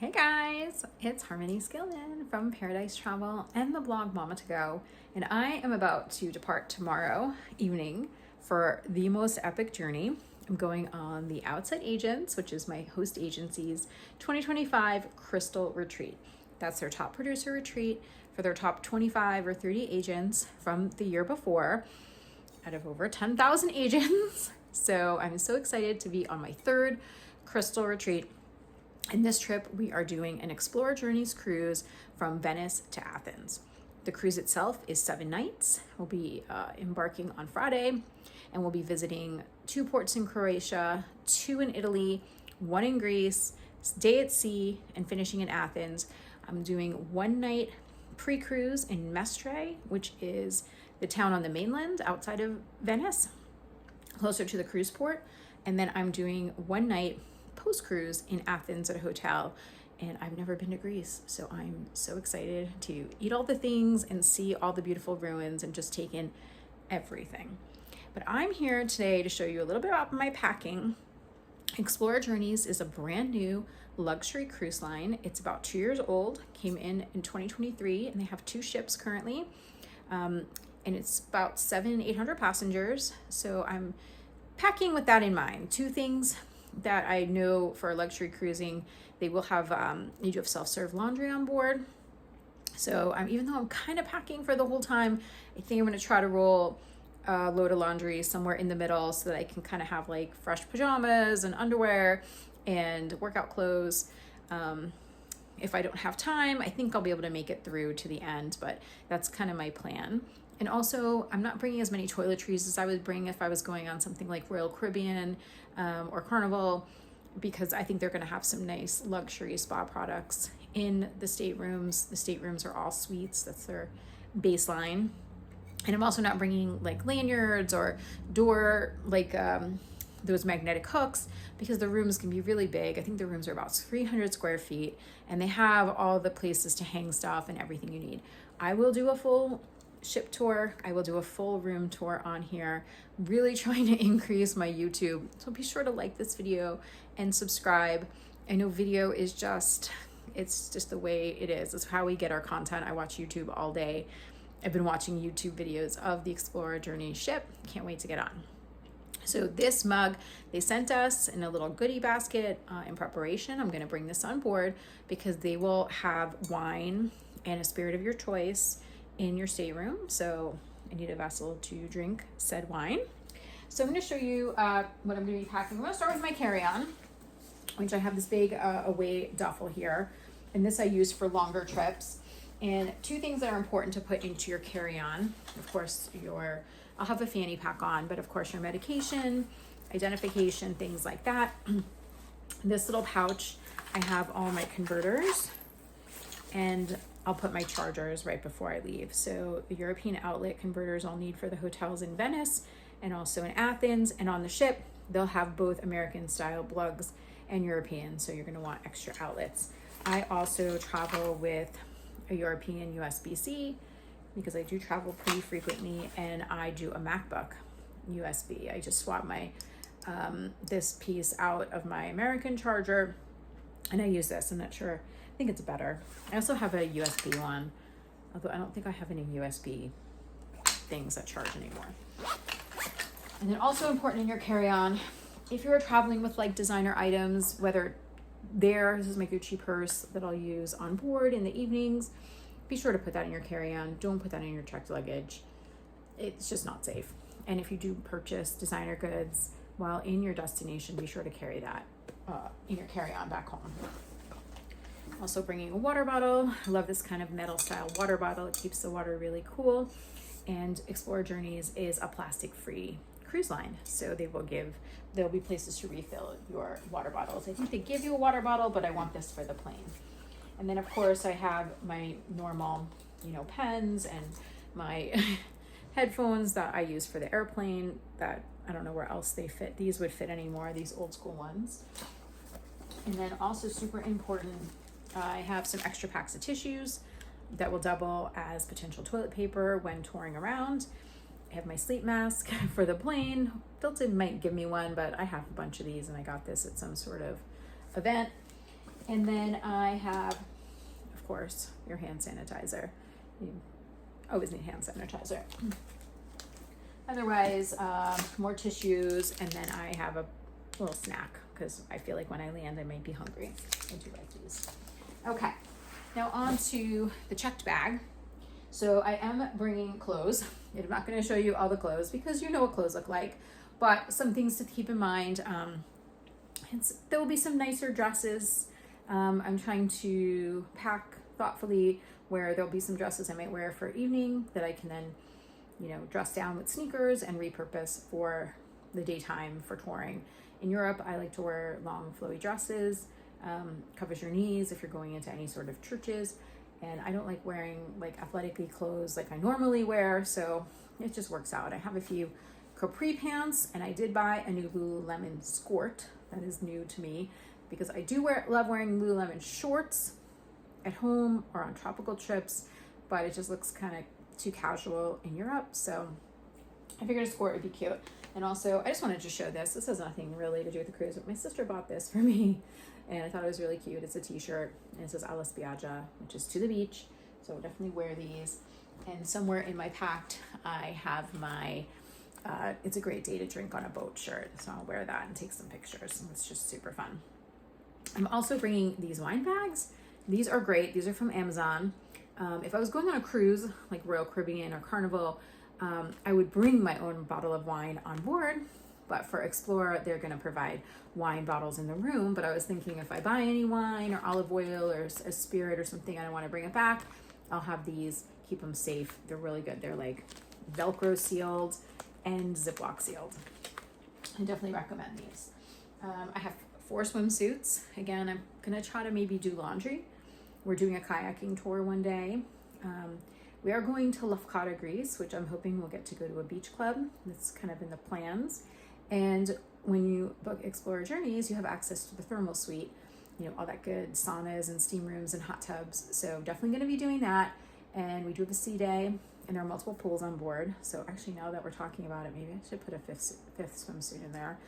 Hey guys, it's Harmony Skillman from Paradise Travel and the blog Mama to Go, and I am about to depart tomorrow evening for the most epic journey. I'm going on the Outside Agents, which is my host agency's 2025 Crystal Retreat. That's their top producer retreat for their top 25 or 30 agents from the year before out of over 10,000 agents. So I'm so excited to be on my third Crystal Retreat. In this trip, we are doing an Explora Journeys cruise from Venice to Athens. The cruise itself is 7 nights. We'll be embarking on Friday, and we'll be visiting 2 ports in Croatia, 2 in Italy, 1 in Greece, day at sea, and finishing in Athens. I'm doing 1 night pre-cruise in Mestre, which is the town on the mainland outside of Venice, closer to the cruise port. And then I'm doing 1 night post-cruise in Athens at a hotel, and I've never been to Greece, so I'm so excited to eat all the things and see all the beautiful ruins and just take in everything. But I'm here today to show you a little bit about my packing. Explora Journeys is a brand new luxury cruise line. It's about 2 years old, came in 2023, and they have 2 ships currently, and it's about 700-800 passengers. So I'm packing with that in mind. 2 things that I know for luxury cruising, they will have, you do have self-serve laundry on board. So even though I'm kind of packing for the whole time, I think I'm going to try to roll a load of laundry somewhere in the middle so that I can kind of have like fresh pajamas and underwear and workout clothes. If I don't have time, I think I'll be able to make it through to the end, but that's kind of my plan. And also, I'm not bringing as many toiletries as I would bring if I was going on something like Royal Caribbean or Carnival, because I think they're going to have some nice luxury spa products in the staterooms. The staterooms are all suites. That's their baseline. And I'm also not bringing like lanyards or door, like those magnetic hooks, because the rooms can be really big. I think the rooms are about 300 square feet, and they have all the places to hang stuff and everything you need. I will do a full ship tour. I will do a full room tour on here, really trying to increase my YouTube. So be sure to like this video and subscribe. I know video is it's just the way it is. It's how we get our content. I watch YouTube all day. I've been watching YouTube videos of the Explora Journey ship. Can't wait to get on. So this mug, they sent us in a little goodie basket in preparation. I'm going to bring this on board because they will have wine and a spirit of your choice in your stateroom. So I need a vessel to drink said wine. So I'm going to show you what I'm going to be packing. I'm going to start with my carry-on, which I have this big away duffel here. And this I use for longer trips. And 2 things that are important to put into your carry-on. Of course, I'll have a fanny pack on, but of course your medication, identification, things like that. This little pouch, I have all my converters, and I'll put my chargers right before I leave. So the European outlet converters I'll need for the hotels in Venice and also in Athens, and on the ship, they'll have both American style plugs and European. So you're gonna want extra outlets. I also travel with a European USB-C because I do travel pretty frequently, and I do a MacBook USB. I just swap my this piece out of my American charger, and I use this. I'm not sure. I think it's better. I also have a USB one, although I don't think I have any USB things that charge anymore. And then also important in your carry-on, if you're traveling with like designer items, whether this is my Gucci purse that I'll use on board in the evenings, be sure to put that in your carry-on. Don't put that in your checked luggage. It's just not safe. And if you do purchase designer goods while in your destination, be sure to carry that in your carry-on back home. Also bringing a water bottle. I love this kind of metal style water bottle. It keeps the water really cool. And Explora Journeys is a plastic-free cruise line. So there'll be places to refill your water bottles. I think they give you a water bottle, but I want this for the plane. And then of course I have my normal, pens and my headphones that I use for the airplane that I don't know where else they fit. These would fit anymore, these old school ones. And then also super important, I have some extra packs of tissues that will double as potential toilet paper when touring around. I have my sleep mask for the plane. Hilton might give me one, but I have a bunch of these and I got this at some sort of event. And then I have, of course, your hand sanitizer. You always need hand sanitizer. Otherwise, more tissues, and then I have a little snack because I feel like when I land, I might be hungry. I do like these. Okay, now on to the checked bag. So I am bringing clothes. I'm not going to show you all the clothes because you know what clothes look like, but some things to keep in mind. There will be some nicer dresses. I'm trying to pack thoughtfully where there'll be some dresses I might wear for evening that I can then, dress down with sneakers and repurpose for the daytime for touring. In Europe, I like to wear long flowy dresses, covers your knees if you're going into any sort of churches. And I don't like wearing like athletically clothes like I normally wear, so it just works out. I have a few capri pants, and I did buy a new Lululemon skirt. That is new to me because I do love wearing Lululemon shorts at home or on tropical trips, but it just looks kind of too casual in Europe. So I figured a skirt would be cute. And also, I just wanted to show this. This has nothing really to do with the cruise, but my sister bought this for me, and I thought it was really cute. It's a t-shirt, and it says Alla Spiaggia, which is to the beach. So I'll definitely wear these. And somewhere in my packed, I have my it's a great day to drink on a boat shirt. So I'll wear that and take some pictures. It's just super fun. I'm also bringing these wine bags. These are great. These are from Amazon. If I was going on a cruise, like Royal Caribbean or Carnival, I would bring my own bottle of wine on board. But for Explora, they're going to provide wine bottles in the room. But I was thinking if I buy any wine or olive oil or a spirit or something, I don't want to bring it back, I'll have these, keep them safe. They're really good. They're like Velcro sealed and Ziploc sealed. I definitely recommend these. I have 4 swimsuits. Again, I'm going to try to maybe do laundry. We're doing a kayaking tour one day. We are going to Lefkada, Greece, which I'm hoping we'll get to go to a beach club. That's kind of in the plans. And when you book Explora Journeys, you have access to the thermal suite, all that good saunas and steam rooms and hot tubs. So definitely going to be doing that. And we do have a sea day, and there are multiple pools on board. So actually, now that we're talking about it, maybe I should put a fifth swimsuit in there.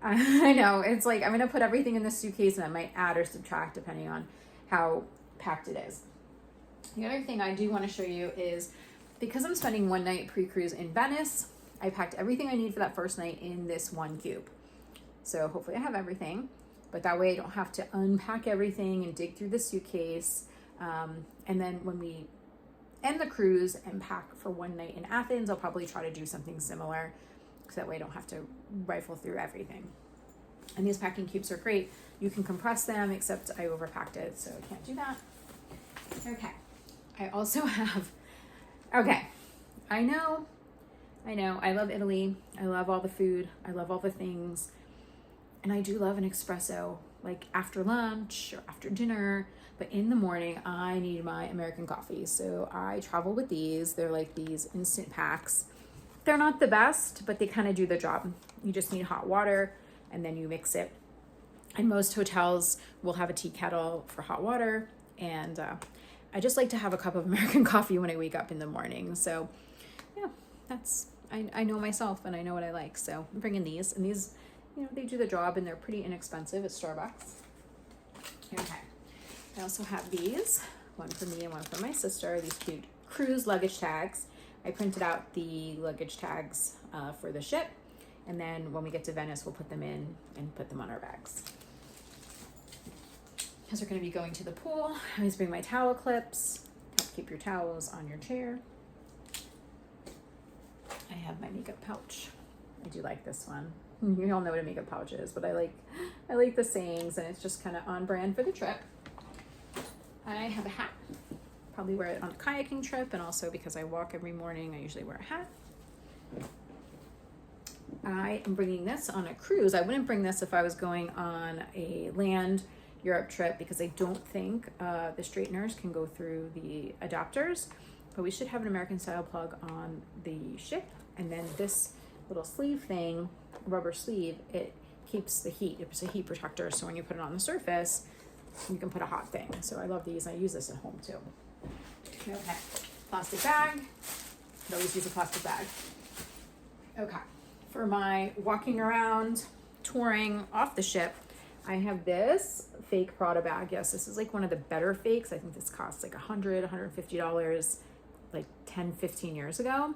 I know, it's like I'm going to put everything in the suitcase, and I might add or subtract depending on how packed it is. The other thing I do want to show you is, because I'm spending one night pre-cruise in Venice, I packed everything I need for that first night in this one cube. So hopefully I have everything, but that way I don't have to unpack everything and dig through the suitcase. And then when we end the cruise and pack for one night in Athens, I'll probably try to do something similar, so that way I don't have to rifle through everything. And these packing cubes are great. You can compress them, except I overpacked it, so I can't do that. Okay. I also have, I know, I love Italy. I love all the food. I love all the things. And I do love an espresso, like after lunch or after dinner. But in the morning, I need my American coffee. So I travel with these. They're like these instant packs. They're not the best, but they kind of do the job. You just need hot water, and then you mix it. And most hotels will have a tea kettle for hot water. And I just like to have a cup of American coffee when I wake up in the morning. So yeah, I know myself and I know what I like. So I'm bringing these, and these, they do the job, and they're pretty inexpensive at Starbucks. Okay. I also have these, one for me and one for my sister, these cute cruise luggage tags. I printed out the luggage tags for the ship, and then when we get to Venice, we'll put them in and put them on our bags. Because we're going to be going to the pool, I always bring my towel clips, help keep your towels on your chair. I have my makeup pouch. I do like this one. You all know what a makeup pouch is, but I like the sayings, and it's just kind of on brand for the trip. I have a hat. Probably wear it on a kayaking trip, and also because I walk every morning, I usually wear a hat. I am bringing this on a cruise. I wouldn't bring this if I was going on a land Europe trip, because I don't think the straighteners can go through the adapters, but we should have an American style plug on the ship. And then this little sleeve thing, rubber sleeve, it keeps the heat. It's a heat protector, so when you put it on the surface, you can put a hot thing. So I love these. I use this at home too. Okay, plastic bag. I always use a plastic bag. Okay, for my walking around, touring off the ship, I have this fake Prada bag. Yes, this is like one of the better fakes. I think this costs like $150 like 10, 15 years ago.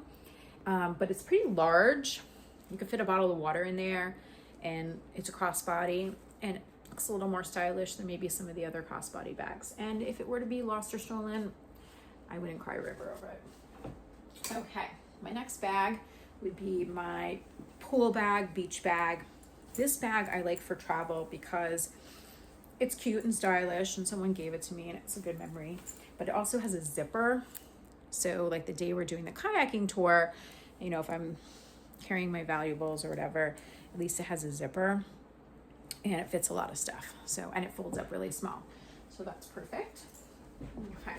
But it's pretty large. You could fit a bottle of water in there, and it's a crossbody, and it looks a little more stylish than maybe some of the other crossbody bags. And if it were to be lost or stolen, I wouldn't cry a river over it. Okay, my next bag would be my pool bag, beach bag. This bag I like for travel because it's cute and stylish, and someone gave it to me and it's a good memory. But it also has a zipper. So like the day we're doing the kayaking tour, you know, if I'm carrying my valuables or whatever, at least it has a zipper and it fits a lot of stuff. So, and it folds up really small. So that's perfect. Okay.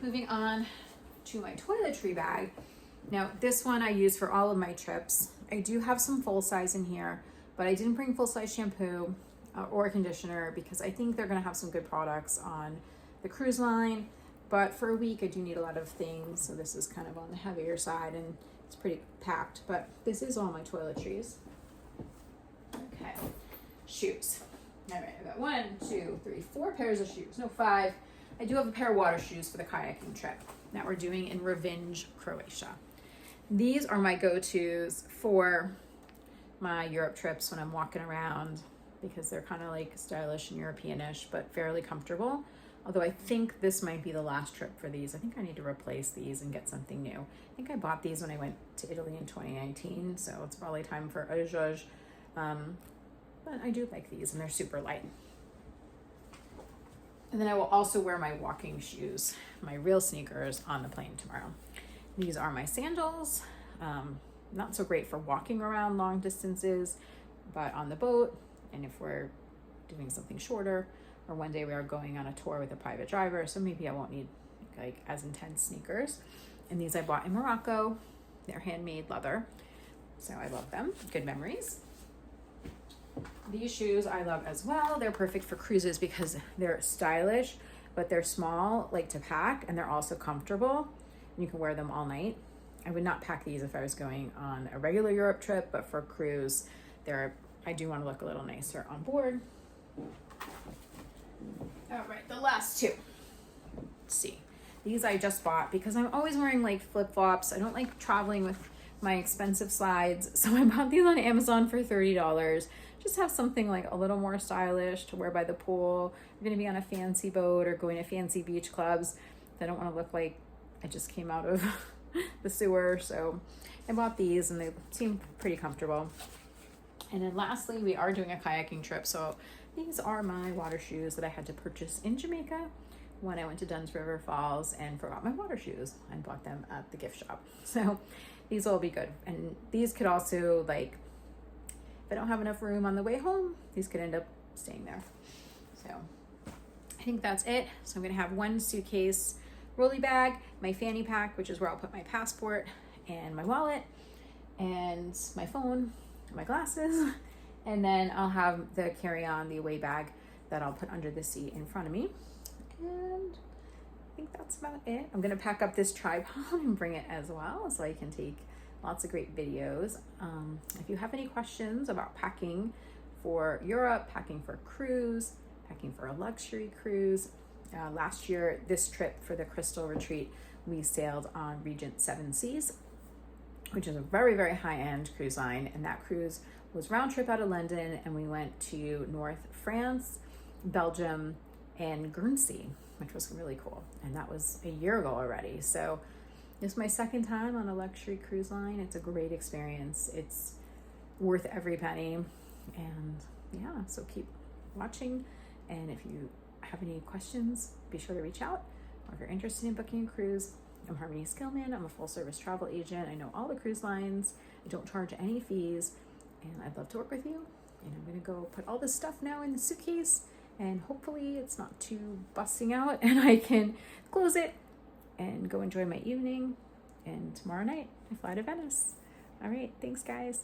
Moving on to my toiletry bag. Now this one I use for all of my trips. I do have some full size in here, but I didn't bring full size shampoo or conditioner because I think they're gonna have some good products on the cruise line. But for a week I do need a lot of things. So this is kind of on the heavier side and it's pretty packed, but this is all my toiletries. Okay, shoes. All right, I got 1, 2, 3, 4 pairs of shoes. No, 5. I do have a pair of water shoes for the kayaking trip that we're doing in Revenge, Croatia. These are my go-tos for my Europe trips when I'm walking around because they're kind of like stylish and Europeanish, but fairly comfortable. Although I think this might be the last trip for these. I think I need to replace these and get something new. I think I bought these when I went to Italy in 2019, so it's probably time for a zhuzh. But I do like these and they're super light. And then I will also wear my walking shoes, my real sneakers, on the plane tomorrow. These are my sandals. Not so great for walking around long distances, but on the boat, and if we're doing something shorter, or one day we are going on a tour with a private driver, so maybe I won't need like as intense sneakers. And these I bought in Morocco. They're handmade leather, so I love them. Good memories. These shoes I love as well. They're perfect for cruises because they're stylish, but they're small, like to pack, and they're also comfortable. And you can wear them all night. I would not pack these if I was going on a regular Europe trip, but for a cruise, I do want to look a little nicer on board. All right, the last two. Let's see. These I just bought because I'm always wearing like flip-flops. I don't like traveling with my expensive slides. So I bought these on Amazon for $30. Just have something like a little more stylish to wear by the pool. I'm going to be on a fancy boat or going to fancy beach clubs. I don't want to look like I just came out of the sewer. So I bought these and they seem pretty comfortable. And then lastly, we are doing a kayaking trip. So these are my water shoes that I had to purchase in Jamaica when I went to Dunn's River Falls and forgot my water shoes and bought them at the gift shop. So these will be good. And these could also, like, if I don't have enough room on the way home, these could end up staying there. So I think that's it. So I'm gonna have one suitcase rolly bag, my fanny pack, which is where I'll put my passport and my wallet and my phone, my glasses, and then I'll have the carry-on, the away bag that I'll put under the seat in front of me. And I think that's about it. I'm gonna pack up this tripod and bring it as well so I can take lots of great videos. If you have any questions about packing for Europe, packing for a cruise, packing for a luxury cruise, last year, this trip for the Crystal Retreat, we sailed on Regent Seven Seas, which is a very, very high-end cruise line. And that cruise was round trip out of London, and we went to North France, Belgium, and Guernsey, which was really cool. And that was a year ago already. So this is my second time on a luxury cruise line. It's a great experience. It's worth every penny. And yeah, so keep watching. And if you have any questions, be sure to reach out. Or if you're interested in booking a cruise, I'm Harmony Skillman. I'm a full service travel agent. I know all the cruise lines. I don't charge any fees, and I'd love to work with you. And I'm gonna go put all this stuff now in the suitcase, and hopefully it's not too busting out and I can close it and go enjoy my evening. And tomorrow night I fly to Venice. All right, thanks guys.